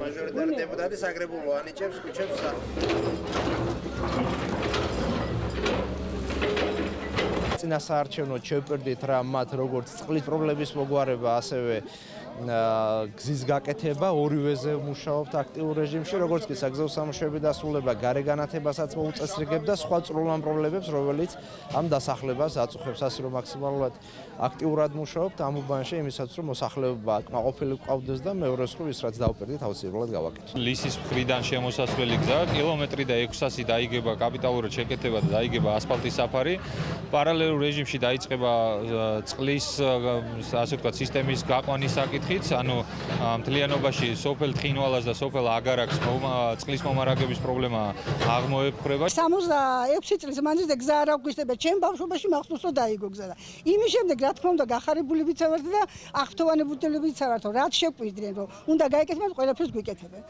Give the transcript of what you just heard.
მაჟორიტარი დეპუტატი საგრებულო ანიჭებს ქუჩებს წინასაარჩევნო შევპირდით რა მათ როგორც წყლის პრობლემის მოგვარება ასევე გზის გაკეთება ორივეზე მუშაობთ აქტიურ რეჟიმში როგორც კი საგზაო სამუშაოები დასრულება გარე განათებასაც მოუწესრიგებ და სხვა წვრილმან პრობლემებს რომელიც ამ დასახლებას აწუხებს ასე რომ მაქსიმალურად აქტიურად მუშაობთ ამ უბანში იმისაც რომ მოსახლეობა კმაყოფილი გყავდეს და მეორე მხრივ ის რაც დავპირდით აუცილებლად გავაკეთოთ. ლისის მხრიდან შემოსასვლელი გზა კილომეტრი და 600 დაიგება კაპიტალურად შეკეთება და დაიგება ასფალტის საფარი. პარალელურ რეჟიმში დაიწყება წყლის ასე ვთქვათ სისტემის გაყვანის საკითხიც, ანუ მთლიანობაში სოფელ თხინვალას და სოფელ აგარაკს წყლის მომარაგების პრობლემა აღმოეპყრება. 66 წლის მანძილზე გზა არ აგვისტება, ჩემ ბავშვობაში მახსოვს რომ დაიგო გზა და იმის შემდეგ რა თქმა უნდა გახარებულებით ვართ და აღფრთოვანებულებით ვართ, რაც შეგვიძრენ რომ უნდა გაიკეთებინათ ყველაფერს გვიკეთებენ.